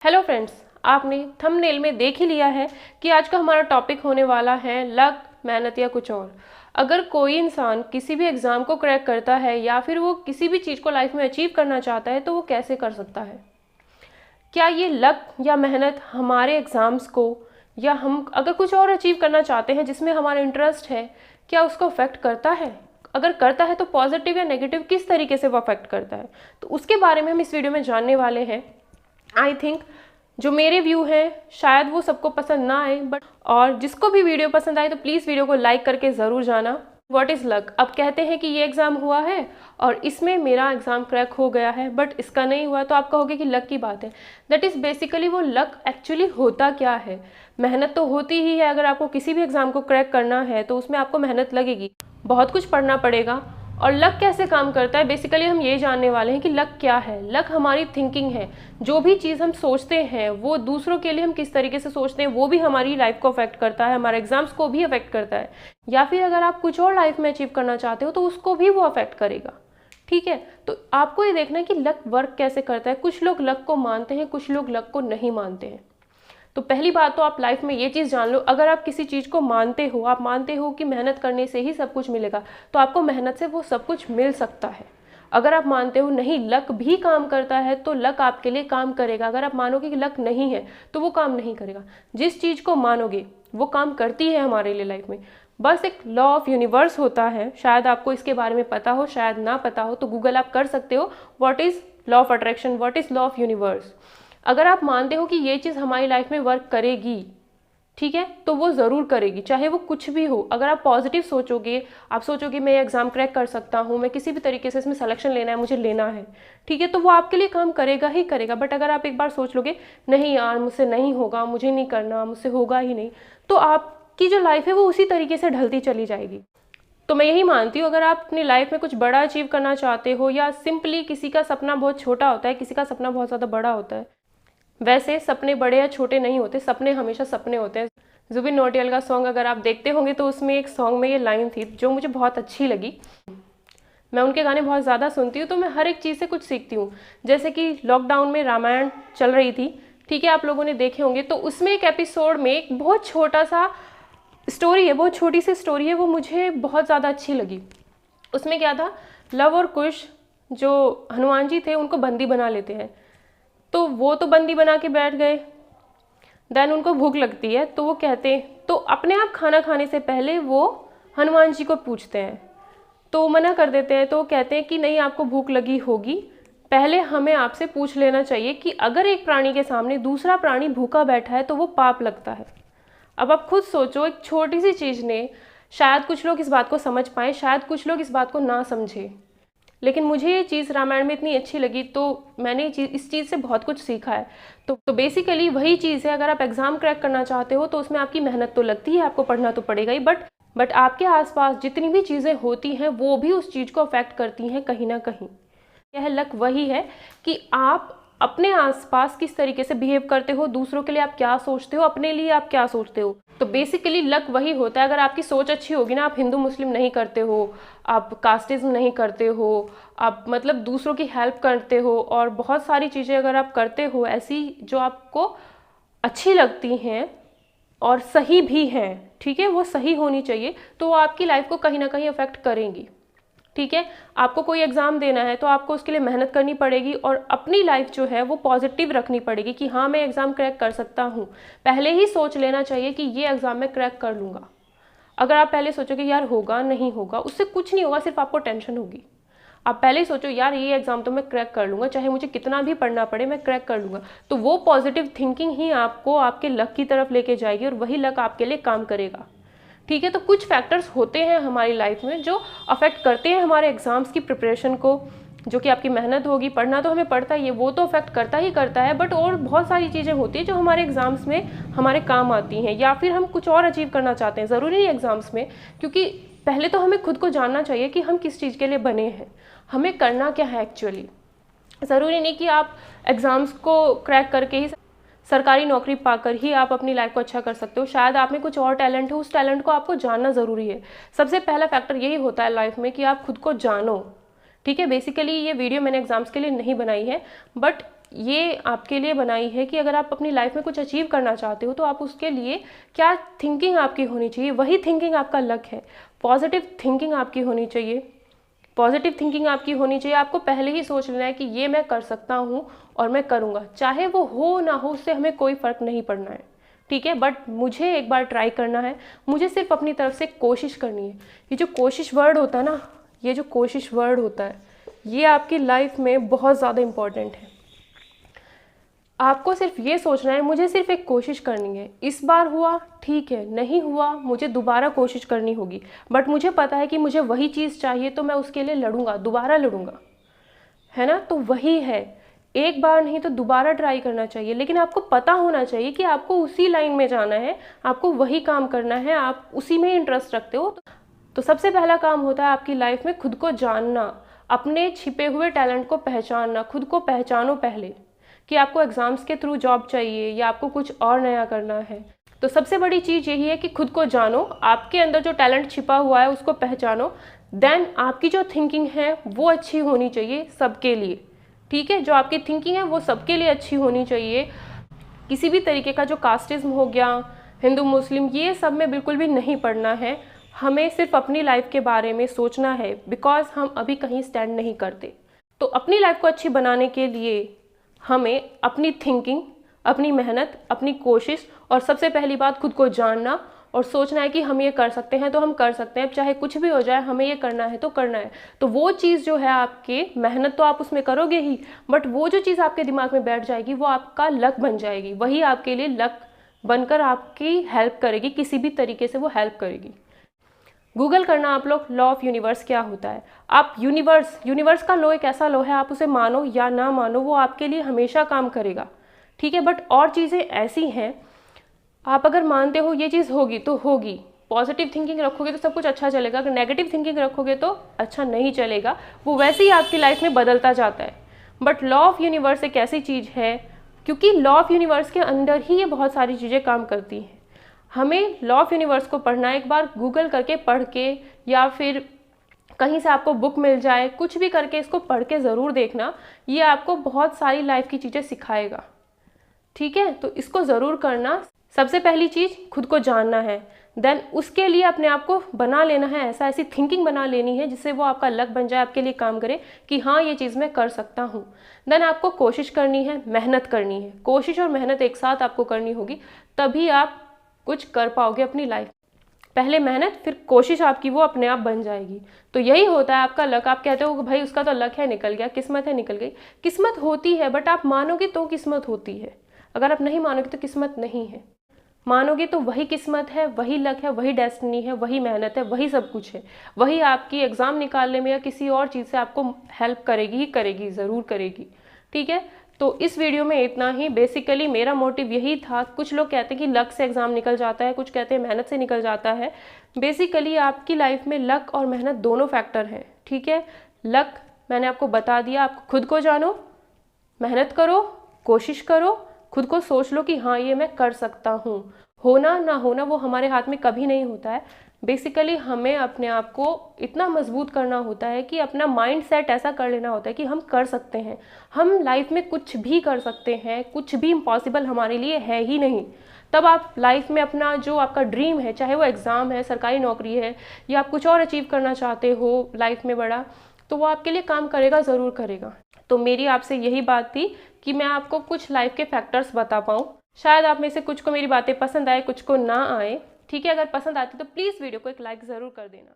Hello friends, आपने thumbnail में देख ही लिया है कि आज का हमारा टॉपिक होने वाला है लक, मेहनत या कुछ और। अगर कोई इंसान किसी भी एग्ज़ाम को क्रैक करता है या फिर वो किसी भी चीज़ को लाइफ में अचीव करना चाहता है तो वो कैसे कर सकता है? क्या ये लक या मेहनत हमारे एग्ज़ाम्स को या हम अगर कुछ और अचीव करना चाहते हैं जिसमें हमारा इंटरेस्ट है, क्या उसको अफेक्ट करता है? अगर करता है तो पॉजिटिव या नेगेटिव किस तरीके से वो अफेक्ट करता है, तो उसके बारे में हम इस वीडियो में जानने वाले हैं। आई थिंक जो मेरे व्यू हैं शायद वो सबको पसंद ना आए, बट और जिसको भी वीडियो पसंद आए तो प्लीज़ वीडियो को लाइक करके ज़रूर जाना। What is luck? अब कहते हैं कि ये एग्ज़ाम हुआ है और इसमें मेरा एग्ज़ाम क्रैक हो गया है बट इसका नहीं हुआ, तो आप कहोगे कि लक की बात है। दैट इज़ बेसिकली वो लक एक्चुअली होता क्या है। मेहनत तो होती ही है, अगर आपको किसी भी एग्ज़ाम को क्रैक करना है तो उसमें आपको मेहनत लगेगी, बहुत कुछ पढ़ना पड़ेगा। और लक कैसे काम करता है, बेसिकली हम ये जानने वाले हैं कि लक क्या है। लक हमारी थिंकिंग है। जो भी चीज़ हम सोचते हैं वो दूसरों के लिए हम किस तरीके से सोचते हैं वो भी हमारी लाइफ को अफेक्ट करता है, हमारे एग्जाम्स को भी अफेक्ट करता है। या फिर अगर आप कुछ और लाइफ में अचीव करना चाहते हो तो उसको भी वो अफेक्ट करेगा। ठीक है, तो आपको ये देखना है कि लक वर्क कैसे करता है। कुछ लोग लक को मानते हैं, कुछ लोग लक को नहीं मानते हैं। तो पहली बात तो आप लाइफ में ये चीज़ जान लो, अगर आप किसी चीज़ को मानते हो, आप मानते हो कि मेहनत करने से ही सब कुछ मिलेगा, तो आपको मेहनत से वो सब कुछ मिल सकता है। अगर आप मानते हो नहीं लक भी काम करता है तो लक आपके लिए काम करेगा, अगर आप मानोगे कि लक नहीं है तो वो काम नहीं करेगा। जिस चीज़ को मानोगे वो काम करती है हमारे लिए लाइफ में। बस एक लॉ ऑफ यूनिवर्स होता है, शायद आपको इसके बारे में पता हो, शायद ना पता हो, तो गूगल आप कर सकते हो, what is law of attraction, what is law of universe. अगर आप मानते हो कि ये चीज़ हमारी लाइफ में वर्क करेगी, ठीक है, तो वो ज़रूर करेगी, चाहे वो कुछ भी हो। अगर आप पॉजिटिव सोचोगे, आप सोचोगे मैं एग्ज़ाम क्रैक कर सकता हूँ, मैं किसी भी तरीके से इसमें सिलेक्शन लेना है, मुझे लेना है, ठीक है, तो वो आपके लिए काम करेगा ही करेगा। बट अगर आप एक बार सोच लोगे नहीं यार मुझसे नहीं होगा, मुझे नहीं करना, मुझसे होगा ही नहीं, तो आपकी जो लाइफ है वो उसी तरीके से ढलती चली जाएगी। तो मैं यही मानती हूँ, अगर आप अपनी लाइफ में कुछ बड़ा अचीव करना चाहते हो या सिंपली किसी का सपना बहुत छोटा होता है, किसी का सपना बहुत ज़्यादा बड़ा होता है। वैसे सपने बड़े या छोटे नहीं होते, सपने हमेशा सपने होते हैं। जुबिन नौटियाल का सॉन्ग अगर आप देखते होंगे तो उसमें एक सॉन्ग में ये लाइन थी जो मुझे बहुत अच्छी लगी। मैं उनके गाने बहुत ज़्यादा सुनती हूँ तो मैं हर एक चीज़ से कुछ सीखती हूँ। जैसे कि लॉकडाउन में रामायण चल रही थी, ठीक है, आप लोगों ने देखे होंगे, तो उसमें एक एपिसोड में एक बहुत छोटा सा स्टोरी है, बहुत छोटी सी स्टोरी है, वो मुझे बहुत ज़्यादा अच्छी लगी। उसमें क्या था, लव और कुश जो हनुमान जी थे उनको बंदी बना लेते हैं, तो वो तो बंदी बना के बैठ गए। देन उनको भूख लगती है तो वो कहते हैं, तो अपने आप खाना खाने से पहले वो हनुमान जी को पूछते हैं, तो मना कर देते हैं। तो वो कहते हैं कि नहीं, आपको भूख लगी होगी, पहले हमें आपसे पूछ लेना चाहिए कि अगर एक प्राणी के सामने दूसरा प्राणी भूखा बैठा है तो वो पाप लगता है। अब आप खुद सोचो, एक छोटी सी चीज़ ने, शायद कुछ लोग इस बात को समझ पाए, शायद कुछ लोग इस बात को ना समझे, लेकिन मुझे ये चीज़ रामायण में इतनी अच्छी लगी तो मैंने इस चीज़ से बहुत कुछ सीखा है। तो बेसिकली वही चीज़ है, अगर आप एग्ज़ाम क्रैक करना चाहते हो तो उसमें आपकी मेहनत तो लगती है, आपको पढ़ना तो पड़ेगा ही, बट आपके आसपास जितनी भी चीज़ें होती हैं वो भी उस चीज़ को अफेक्ट करती हैं कहीं ना कहीं। यह लक वही है कि आप अपने आसपास किस तरीके से बिहेव करते हो, दूसरों के लिए आप क्या सोचते हो, अपने लिए आप क्या सोचते हो। तो बेसिकली लक वही होता है। अगर आपकी सोच अच्छी होगी ना, आप हिंदू मुस्लिम नहीं करते हो, आप कास्टिज्म नहीं करते हो, आप मतलब दूसरों की हेल्प करते हो और बहुत सारी चीज़ें अगर आप करते हो ऐसी जो आपको अच्छी लगती हैं और सही भी हैं, ठीक है, वो सही होनी चाहिए, तो वो आपकी लाइफ को कहीं ना कहीं अफेक्ट करेंगी। ठीक है, आपको कोई एग्ज़ाम देना है तो आपको उसके लिए मेहनत करनी पड़ेगी और अपनी लाइफ जो है वो पॉजिटिव रखनी पड़ेगी कि हाँ मैं एग्ज़ाम क्रैक कर सकता हूँ। पहले ही सोच लेना चाहिए कि ये एग्ज़ाम मैं क्रैक कर लूँगा। अगर आप पहले सोचोगे यार होगा नहीं होगा, उससे कुछ नहीं होगा, सिर्फ आपको टेंशन होगी। आप पहले ही सोचो यार ये एग्ज़ाम तो मैं क्रैक कर लूँगा, चाहे मुझे कितना भी पढ़ना पड़े मैं क्रैक कर लूँगा। तो वो पॉजिटिव थिंकिंग ही आपको आपके लक की तरफ लेके जाएगी और वही लक आपके लिए काम करेगा। ठीक है, तो कुछ फैक्टर्स होते हैं हमारी लाइफ में जो अफेक्ट करते हैं हमारे एग्ज़ाम्स की प्रिपरेशन को, जो कि आपकी मेहनत होगी, पढ़ना तो हमें पड़ता ही है, वो तो अफेक्ट करता ही करता है, बट और बहुत सारी चीज़ें होती हैं जो हमारे एग्ज़ाम्स में हमारे काम आती हैं, या फिर हम कुछ और अचीव करना चाहते हैं, ज़रूरी नहीं एग्ज़ाम्स में, क्योंकि पहले तो हमें खुद को जानना चाहिए कि हम किस चीज़ के लिए बने हैं, हमें करना क्या है एक्चुअली। ज़रूरी नहीं कि आप एग्ज़ाम्स को क्रैक करके ही सरकारी नौकरी पाकर ही आप अपनी लाइफ को अच्छा कर सकते हो। शायद आप में कुछ और टैलेंट है, उस टैलेंट को आपको जानना ज़रूरी है। सबसे पहला फैक्टर यही होता है लाइफ में कि आप खुद को जानो। ठीक है, बेसिकली ये वीडियो मैंने एग्जाम्स के लिए नहीं बनाई है, बट ये आपके लिए बनाई है कि अगर आप अपनी लाइफ में कुछ अचीव करना चाहते हो तो आप उसके लिए क्या थिंकिंग आपकी होनी चाहिए, वही थिंकिंग आपका लक है। पॉजिटिव थिंकिंग आपकी होनी चाहिए, पॉजिटिव थिंकिंग आपकी होनी चाहिए। आपको पहले ही सोच लेना है कि ये मैं कर सकता हूँ और मैं करूँगा, चाहे वो हो ना हो उससे हमें कोई फ़र्क नहीं पड़ना है, ठीक है। बट मुझे एक बार ट्राई करना है, मुझे सिर्फ अपनी तरफ से कोशिश करनी है। ये जो कोशिश वर्ड होता है ना, ये जो कोशिश वर्ड होता है, ये आपकी लाइफ में बहुत ज़्यादा इम्पॉर्टेंट है। आपको सिर्फ ये सोचना है मुझे सिर्फ एक कोशिश करनी है, इस बार हुआ ठीक है, नहीं हुआ मुझे दोबारा कोशिश करनी होगी, बट मुझे पता है कि मुझे वही चीज़ चाहिए तो मैं उसके लिए लड़ूंगा, दोबारा लड़ूंगा, है ना। तो वही है, एक बार नहीं तो दोबारा ट्राई करना चाहिए, लेकिन आपको पता होना चाहिए कि आपको उसी लाइन में जाना है, आपको वही काम करना है, आप उसी में इंटरेस्ट रखते हो। तो सबसे पहला काम होता है आपकी लाइफ में खुद को जानना, अपने छिपे हुए टैलेंट को पहचानना। खुद को पहचानो पहले कि आपको एग्ज़ाम्स के थ्रू जॉब चाहिए या आपको कुछ और नया करना है। तो सबसे बड़ी चीज़ यही है कि खुद को जानो, आपके अंदर जो टैलेंट छिपा हुआ है उसको पहचानो। देन आपकी जो थिंकिंग है वो अच्छी होनी चाहिए सबके लिए, ठीक है। जो आपकी थिंकिंग है वो सबके लिए अच्छी होनी चाहिए। किसी भी तरीके का जो कास्टिज्म हो गया, हिंदू मुस्लिम, ये सब में बिल्कुल भी नहीं पड़ना है। हमें सिर्फ अपनी लाइफ के बारे में सोचना है, बिकॉज हम अभी कहीं स्टैंड नहीं करते। तो अपनी लाइफ को अच्छी बनाने के लिए हमें अपनी थिंकिंग, अपनी मेहनत, अपनी कोशिश और सबसे पहली बात खुद को जानना और सोचना है कि हम ये कर सकते हैं तो हम कर सकते हैं, चाहे कुछ भी हो जाए हमें ये करना है तो करना है। तो वो चीज़ जो है आपके, मेहनत तो आप उसमें करोगे ही, बट वो जो चीज़ आपके दिमाग में बैठ जाएगी वो आपका लक बन जाएगी, वही आपके लिए लक बनकर आपकी हेल्प करेगी, किसी भी तरीके से वो हेल्प करेगी। गूगल करना आप लोग, लॉ ऑफ यूनिवर्स क्या होता है। आप यूनिवर्स का लॉ एक ऐसा लॉ है, आप उसे मानो या ना मानो वो आपके लिए हमेशा काम करेगा, ठीक है। बट और चीज़ें ऐसी हैं, आप अगर मानते हो ये चीज़ होगी तो होगी, पॉजिटिव थिंकिंग रखोगे तो सब कुछ अच्छा चलेगा, अगर नेगेटिव थिंकिंग रखोगे तो अच्छा नहीं चलेगा, वो वैसे ही आपकी लाइफ में बदलता जाता है। बट लॉ ऑफ यूनिवर्स एक ऐसी चीज़ है, क्योंकि लॉ ऑफ यूनिवर्स के अंदर ही ये बहुत सारी चीज़ें काम करती हैं। हमें लॉ ऑफ यूनिवर्स को पढ़ना, एक बार गूगल करके पढ़ के या फिर कहीं से आपको बुक मिल जाए, कुछ भी करके इसको पढ़ के ज़रूर देखना, ये आपको बहुत सारी लाइफ की चीज़ें सिखाएगा, ठीक है। तो इसको ज़रूर करना। सबसे पहली चीज़ खुद को जानना है, देन उसके लिए अपने आप को बना लेना है, ऐसी थिंकिंग बना लेनी है जिससे वो आपका लक बन जाए, आपके लिए काम करे कि हाँ ये चीज़ मैं कर सकता हूँ। देन आपको कोशिश करनी है, मेहनत करनी है, कोशिश और मेहनत एक साथ आपको करनी होगी, तभी आप कुछ कर पाओगे अपनी लाइफ। पहले मेहनत फिर कोशिश आपकी वो अपने आप बन जाएगी। तो यही होता है आपका लक। आप कहते हो कि भाई उसका तो लक है निकल गया, किस्मत है निकल गई। किस्मत होती है, बट आप मानोगे तो किस्मत होती है, अगर आप नहीं मानोगे तो किस्मत नहीं है। मानोगे तो वही किस्मत है, वही लक है, वही डेस्टिनी है, वही मेहनत है, वही सब कुछ है। वही आपकी एग्ज़ाम निकालने में या किसी और चीज़ से आपको हेल्प करेगी ही करेगी, ज़रूर करेगी, ठीक है। तो इस वीडियो में इतना ही। बेसिकली मेरा मोटिव यही था। कुछ लोग कहते हैं कि लक से एग्ज़ाम निकल जाता है, कुछ कहते हैं मेहनत से निकल जाता है। बेसिकली आपकी लाइफ में लक और मेहनत दोनों फैक्टर हैं, ठीक है। लक मैंने आपको बता दिया, आप खुद को जानो, मेहनत करो, कोशिश करो, खुद को सोच लो कि हाँ ये मैं कर सकता हूँ। होना ना होना वो हमारे हाथ में कभी नहीं होता है। बेसिकली हमें अपने आप को इतना मजबूत करना होता है कि अपना माइंड सेट ऐसा कर लेना होता है कि हम कर सकते हैं, हम लाइफ में कुछ भी कर सकते हैं, कुछ भी इम्पॉसिबल हमारे लिए है ही नहीं। तब आप लाइफ में अपना जो आपका ड्रीम है, चाहे वो एग्ज़ाम है, सरकारी नौकरी है, या आप कुछ और अचीव करना चाहते हो लाइफ में बड़ा, तो वो आपके लिए काम करेगा, ज़रूर करेगा। तो मेरी आपसे यही बात थी कि मैं आपको कुछ लाइफ के फैक्टर्स बता पाऊँ। शायद आप में से कुछ को मेरी बातें पसंद आए, कुछ को ना आए, ठीक है। अगर पसंद आती तो प्लीज़ वीडियो को एक लाइक ज़रूर कर देना।